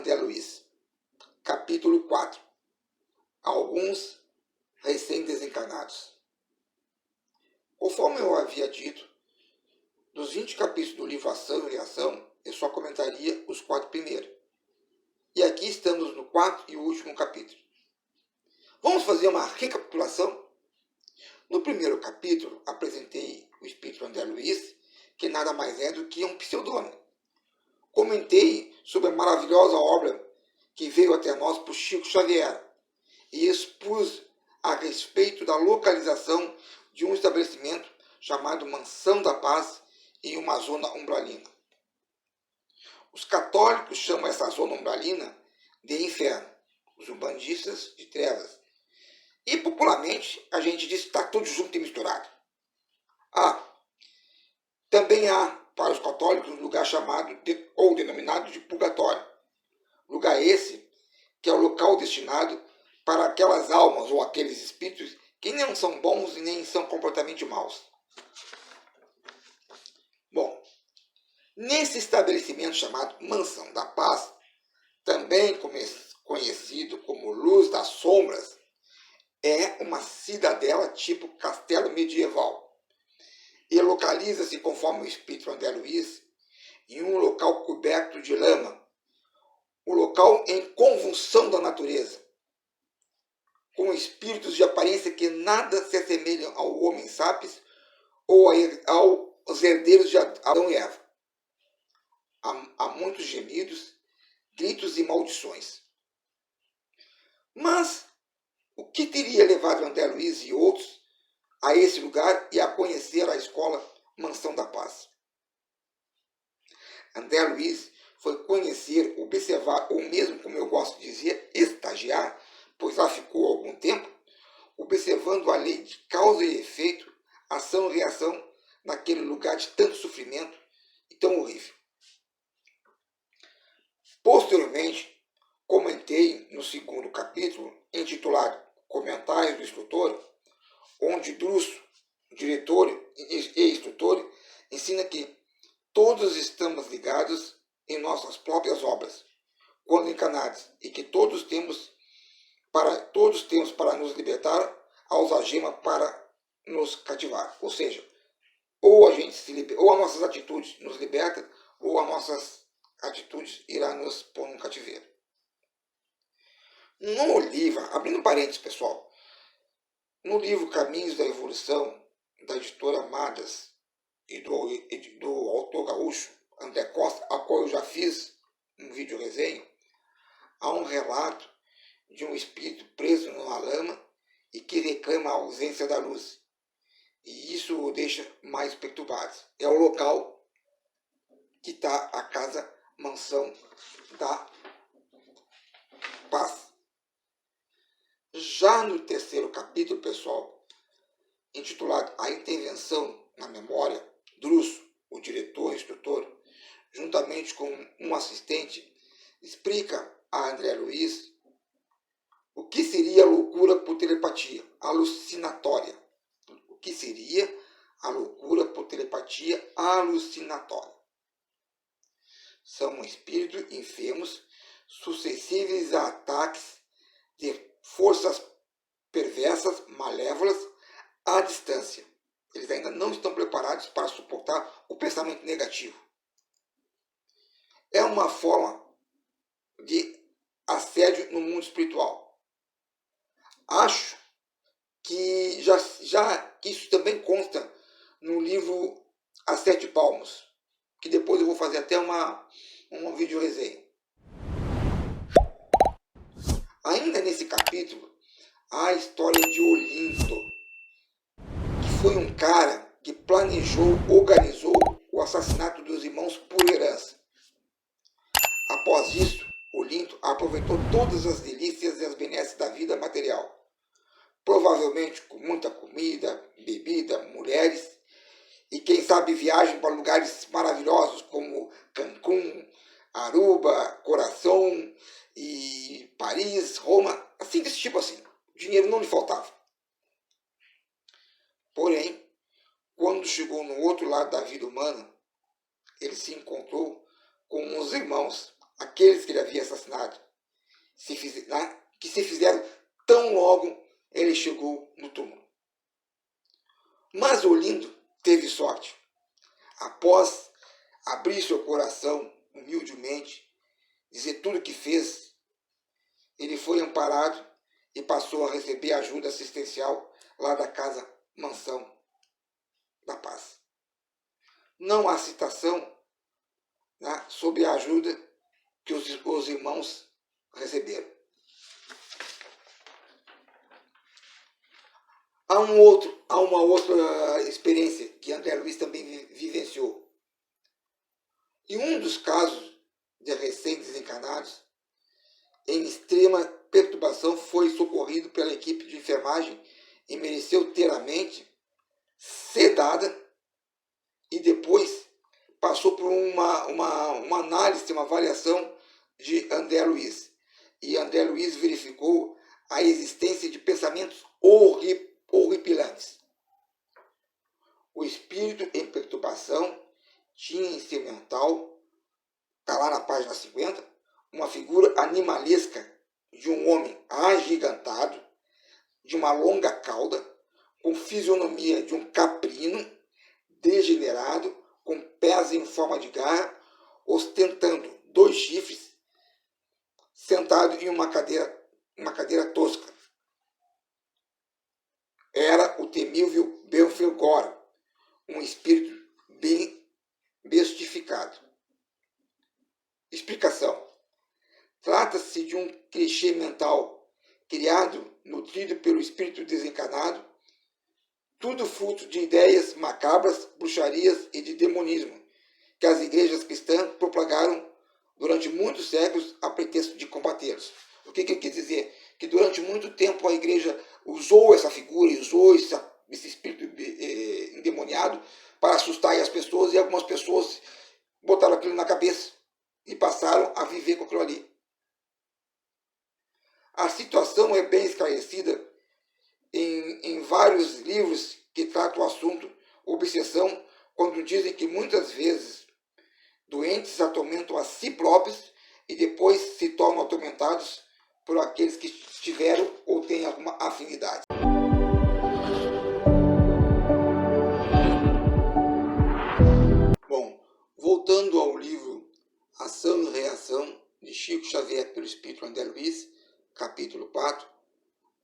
André Luiz. Capítulo 4. Alguns recém-desencarnados. Conforme eu havia dito, dos 20 capítulos do livro Ação e Reação, eu só comentaria os 4 primeiros. E aqui estamos no 4º e último capítulo. Vamos fazer uma recapitulação? No primeiro capítulo, apresentei o espírito André Luiz, que nada mais é do que um pseudônimo. Comentei sobre a maravilhosa obra que veio até nós por Chico Xavier e expus a respeito da localização de um estabelecimento chamado Mansão da Paz em uma zona umbralina. Os católicos chamam essa zona umbralina de inferno, os umbandistas de trevas. E popularmente a gente diz que está tudo junto e misturado. Também há para os católicos um lugar chamado ou denominado de purgatório. Lugar esse que é o local destinado para aquelas almas ou aqueles espíritos que nem são bons e nem são completamente maus. Bom, nesse estabelecimento chamado Mansão da Paz, também conhecido como Luz das Sombras, é uma cidadela tipo castelo medieval e localiza-se, conforme o espírito André Luiz, em um local coberto de lama, um local em convulsão da natureza, com espíritos de aparência que nada se assemelham ao homem sapiens ou aos herdeiros de Adão e Eva. Há muitos gemidos, gritos e maldições. Mas o que teria levado André Luiz e outros a esse lugar e a conhecer a escola Mansão da Paz? André Luiz foi conhecer, observar, ou mesmo, como eu gosto de dizer, estagiar, pois lá ficou algum tempo, observando a lei de causa e efeito, ação e reação naquele lugar de tanto sofrimento e tão horrível. Posteriormente, comentei no 2º capítulo, intitulado Comentários do Instrutor, onde Druso, diretor e instrutor, ensina que todos estamos ligados em nossas próprias obras, quando encarnados, e que todos temos para nos libertar aos algemas para nos cativar. Ou seja, ou a gente ou as nossas atitudes nos libertam, ou as nossas atitudes irá nos pôr num cativeiro. No livro, abrindo parênteses, pessoal, no livro Caminhos da Evolução, da editora Amadas e do autor gaúcho André Costa, a qual eu já fiz um vídeo resenha, há um relato de um espírito preso numa lama e que reclama a ausência da luz. E isso o deixa mais perturbado. É o local que está a casa Mansão da Paz. Já no 3º capítulo, pessoal, intitulado A Intervenção na Memória, Druso, o diretor e instrutor, juntamente com um assistente, explica a André Luiz o que seria a loucura por telepatia alucinatória. O que seria a loucura por telepatia alucinatória? São espíritos enfermos suscetíveis a ataques de forças perversas, malévolas, à distância. Eles ainda não estão preparados para suportar o pensamento negativo. É uma forma de assédio no mundo espiritual. Acho que que isso também consta no livro As 7 Palmos, que depois eu vou fazer até uma vídeo resenha. Ainda nesse capítulo, há a história de Olinto, que foi um cara que organizou o assassinato dos irmãos por herança. Após isso, Olinto aproveitou todas as delícias e as benesses da vida material, provavelmente com muita comida, bebida, mulheres e quem sabe viagem para lugares maravilhosos como Cancún, Aruba, Coração e Paris, Roma, assim desse tipo assim. O dinheiro não lhe faltava. Porém, quando chegou no outro lado da vida humana, ele se encontrou com uns irmãos, aqueles aqueles que ele havia assassinado, que se fizeram tão logo ele chegou no túmulo. Mas Olindo teve sorte. Após abrir seu coração humildemente, dizer tudo o que fez, ele foi amparado e passou a receber ajuda assistencial lá da casa Mansão da Paz. Não há citação, né, sobre a ajuda que os irmãos receberam. Há uma outra experiência que André Luiz também vivenciou. Em um dos casos de recém-desencarnados, em extrema perturbação, foi socorrido pela equipe de enfermagem e mereceu ter a mente sedada e depois passou por uma análise, uma avaliação de André Luiz. E André Luiz verificou a existência de pensamentos horripilantes. O espírito em perturbação tinha em seu mental, está lá na página 50, uma figura animalesca de um homem agigantado, de uma longa cauda, com fisionomia de um caprino, degenerado, com pés em forma de garra, ostentando 2 chifres, sentado em uma cadeira tosca. Era o temível Belfegor, um espírito bem bestificado. Explicação. Trata-se de um clichê mental criado, nutrido pelo espírito desencarnado, tudo fruto de ideias macabras, bruxarias e de demonismo, que as igrejas cristãs propagaram durante muitos séculos a pretexto de combatê-los. O que quer dizer? Que durante muito tempo a igreja usou essa figura, usou esse espírito endemoniado para assustar as pessoas, e algumas pessoas botaram aquilo na cabeça e passaram a viver com aquilo ali. A situação é bem esclarecida em vários livros que tratam o assunto obsessão, quando dizem que muitas vezes doentes atormentam a si próprios e depois se tornam atormentados por aqueles que tiveram ou têm alguma afinidade. Bom, voltando ao livro Ação e Reação, de Chico Xavier pelo Espírito André Luiz, capítulo 4,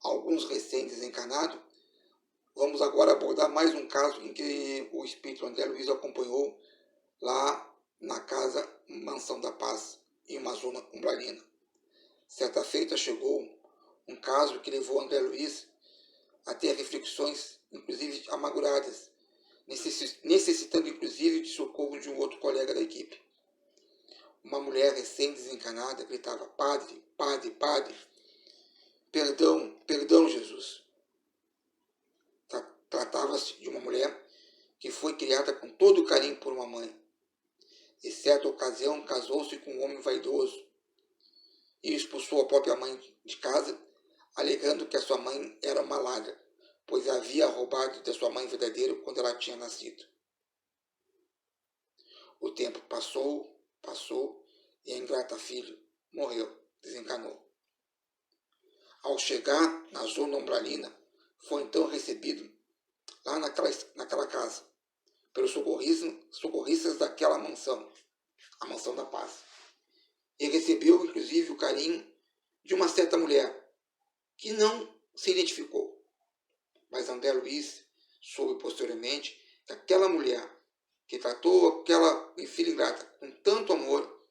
alguns recém-desencarnados, vamos agora abordar mais um caso em que o Espírito André Luiz acompanhou lá na casa Mansão da Paz, em uma zona umbralina. Certa feita chegou um caso que levou André Luiz a ter reflexões, inclusive amarguradas, necessitando inclusive de socorro de um outro colega da equipe. Uma mulher recém-desencarnada gritava: "Padre, Padre, Padre, perdão, perdão, Jesus." Tratava-se de uma mulher que foi criada com todo carinho por uma mãe. Em certa ocasião, casou-se com um homem vaidoso e expulsou a própria mãe de casa, alegando que a sua mãe era uma ladra, pois havia roubado da sua mãe verdadeira quando ela tinha nascido. O tempo passou, e a ingrata filha morreu, desencanou. Ao chegar na zona umbralina, foi então recebido lá naquela casa, pelos socorristas daquela mansão, a Mansão da Paz. E recebeu, inclusive, o carinho de uma certa mulher, que não se identificou. Mas André Luiz soube posteriormente que aquela mulher que tratou aquela filha ingrata com tanto amor,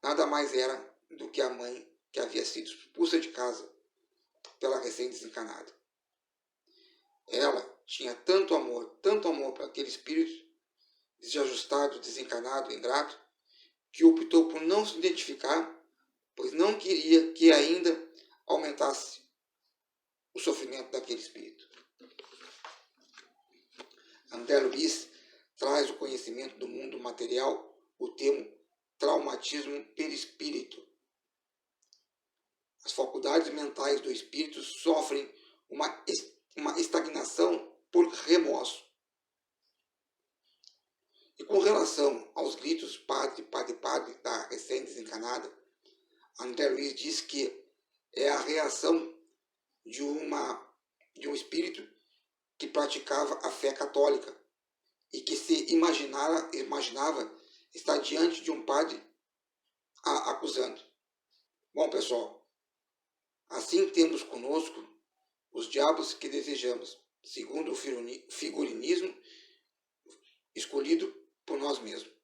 nada mais era do que a mãe que havia sido expulsa de casa pela recém-desencarnada. Ela tinha tanto amor para aquele espírito desajustado, desencarnado, ingrato, que optou por não se identificar, pois não queria que ainda aumentasse o sofrimento daquele espírito. André Luiz traz o conhecimento do mundo material o termo traumatismo perispírito. As faculdades mentais do espírito sofrem uma estagnação por remorso. E com relação aos gritos "Padre, Padre, Padre" da recém-desencarnada, André Luiz diz que é a reação de um espírito que praticava a fé católica e que se imaginava estar diante de um padre acusando. Bom, pessoal, assim temos conosco os diabos que desejamos, segundo o figurinismo escolhido por nós mesmos.